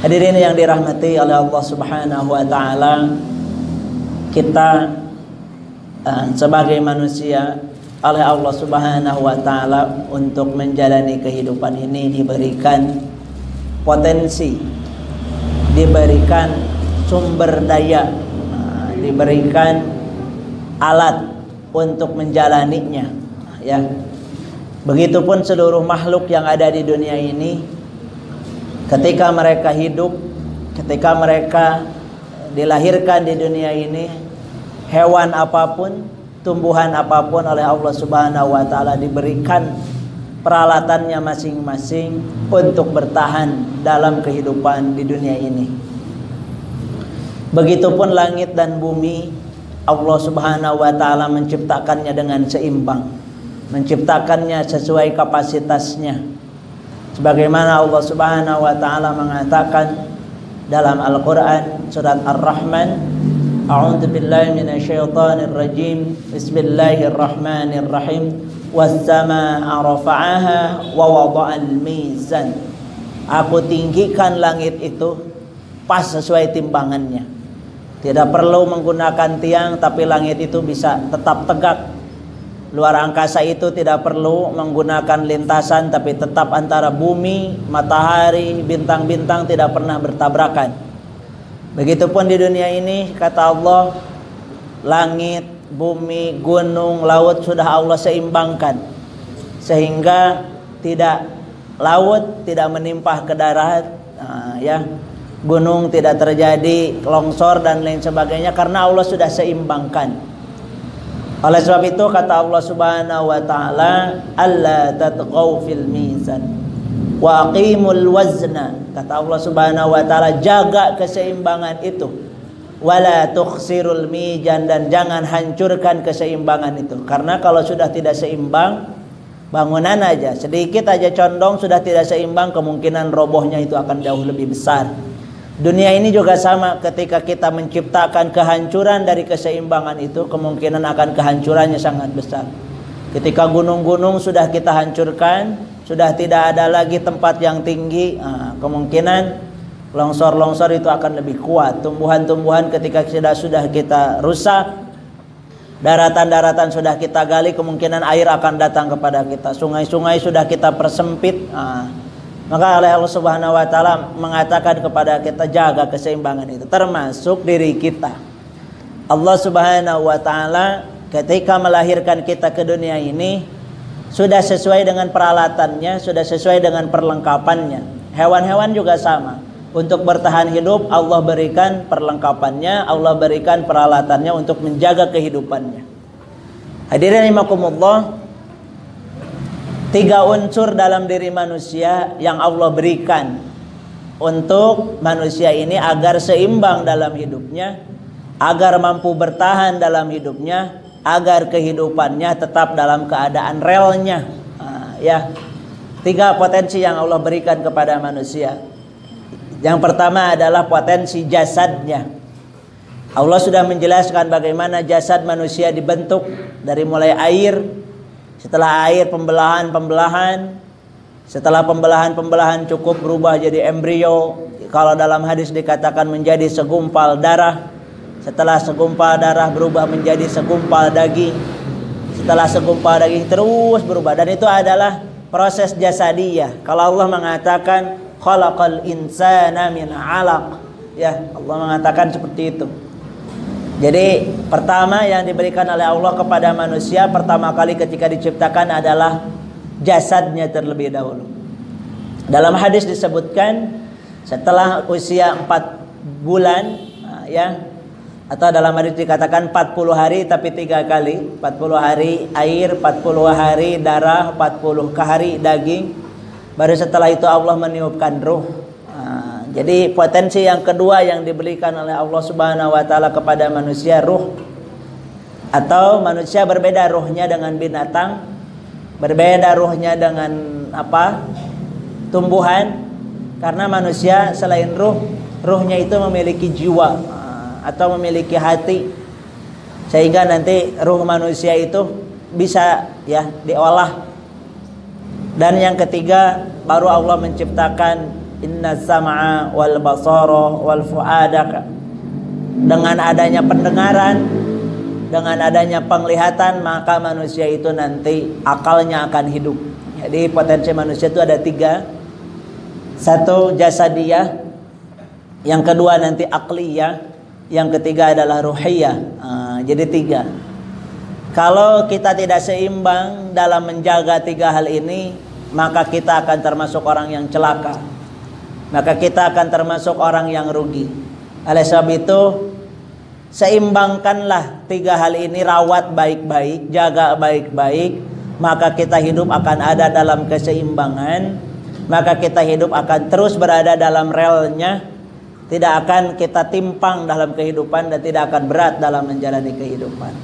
Hadirin yang dirahmati oleh Allah Subhanahu wa taala, kita sebagai manusia oleh Allah Subhanahu wa taala untuk menjalani kehidupan ini diberikan potensi, diberikan sumber daya, diberikan alat untuk menjalaninya, ya. Begitupun seluruh makhluk yang ada di dunia ini, ketika mereka hidup, ketika mereka dilahirkan di dunia ini, hewan apapun, tumbuhan apapun oleh Allah Subhanahu wa taala diberikan peralatannya masing-masing untuk bertahan dalam kehidupan di dunia ini. Begitupun langit dan bumi, Allah Subhanahu wa taala menciptakannya dengan seimbang, menciptakannya sesuai kapasitasnya. Sebagaimana Allah Subhanahu wa taala mengatakan dalam Al-Qur'an surat Ar-Rahman, A'udzu billahi minasyaitonir rajim. Bismillahirrahmanirrahim. Was-samaa'a rafa'aha wa wada'al mizan. Aku tinggikan langit itu pas sesuai timbangannya. Tidak perlu menggunakan tiang, tapi langit itu bisa tetap tegak. Luar angkasa itu tidak perlu menggunakan lintasan, tapi tetap antara bumi, matahari, bintang-bintang tidak pernah bertabrakan. Begitupun di dunia ini, kata Allah, langit, bumi, gunung, laut sudah Allah seimbangkan, sehingga tidak laut tidak menimpah ke darat, ya, gunung tidak terjadi longsor dan lain sebagainya, karena Allah sudah seimbangkan. Oleh sebab itu kata Allah Subhanahu wa taala, alla tatghaw fil mizan wa aqimul wazna. Kata Allah Subhanahu wa taala, jaga keseimbangan itu. Wala tukhsirul mizan, dan jangan hancurkan keseimbangan itu. Karena kalau sudah tidak seimbang, bangunan aja sedikit aja condong sudah tidak seimbang, kemungkinan robohnya itu akan jauh lebih besar. Dunia ini juga sama, ketika kita menciptakan kehancuran dari keseimbangan itu, kemungkinan akan kehancurannya sangat besar. Ketika gunung-gunung sudah kita hancurkan, sudah tidak ada lagi tempat yang tinggi, kemungkinan longsor-longsor itu akan lebih kuat. Tumbuhan-tumbuhan ketika sudah kita rusak, daratan-daratan sudah kita gali, kemungkinan air akan datang kepada kita. Sungai-sungai sudah kita persempit, maka oleh Allah Subhanahu wa taala mengatakan kepada kita, jaga keseimbangan itu, termasuk diri kita. Allah Subhanahu wa taala ketika melahirkan kita ke dunia ini sudah sesuai dengan peralatannya, sudah sesuai dengan perlengkapannya. Hewan-hewan juga sama. Untuk bertahan hidup Allah berikan perlengkapannya, Allah berikan peralatannya untuk menjaga kehidupannya. Hadirin rahimakumullah, 3 unsur dalam diri manusia yang Allah berikan untuk manusia ini agar seimbang dalam hidupnya, agar mampu bertahan dalam hidupnya, agar kehidupannya tetap dalam keadaan relnya. Ya, 3 potensi yang Allah berikan kepada manusia. Yang pertama adalah potensi jasadnya. Allah sudah menjelaskan bagaimana jasad manusia dibentuk dari mulai air. Setelah air pembelahan, setelah pembelahan cukup berubah jadi embrio. Kalau dalam hadis dikatakan menjadi segumpal darah. Setelah segumpal darah berubah menjadi segumpal daging. Setelah segumpal daging terus berubah. Dan itu adalah proses jasadiyah. Kalau Allah mengatakan khalaqal insana min 'alaq, ya, Allah mengatakan seperti itu. Jadi pertama yang diberikan oleh Allah kepada manusia pertama kali ketika diciptakan adalah jasadnya terlebih dahulu. Dalam hadis disebutkan setelah usia 4 bulan, ya, atau dalam hadis dikatakan 40 hari tapi 3 kali, 40 hari air, 40 hari darah, 40 hari daging, baru setelah itu Allah meniupkan ruh. Jadi potensi yang kedua yang diberikan oleh Allah Subhanahu wa taala kepada manusia, ruh. Atau manusia berbeda ruhnya dengan binatang, berbeda ruhnya dengan tumbuhan, karena manusia selain ruhnya itu memiliki jiwa atau memiliki hati, sehingga nanti ruh manusia itu bisa, ya, diolah. Dan yang ketiga baru Allah menciptakan Inna sam'a wal basara wal fu'ada. Dengan adanya pendengaran, dengan adanya penglihatan, maka manusia itu nanti akalnya akan hidup. Jadi potensi manusia itu ada 3. 1 jasadiyah, yang kedua nanti akliyah, yang ketiga adalah ruhiyah. Jadi 3. Kalau kita tidak seimbang dalam menjaga 3 hal ini, maka kita akan termasuk orang yang celaka. Maka kita akan termasuk orang yang rugi. Oleh sebab itu, seimbangkanlah 3 hal ini, rawat baik-baik, jaga baik-baik, maka kita hidup akan ada dalam keseimbangan. Maka kita hidup akan terus berada dalam relnya, tidak akan kita timpang dalam kehidupan dan tidak akan berat dalam menjalani kehidupan.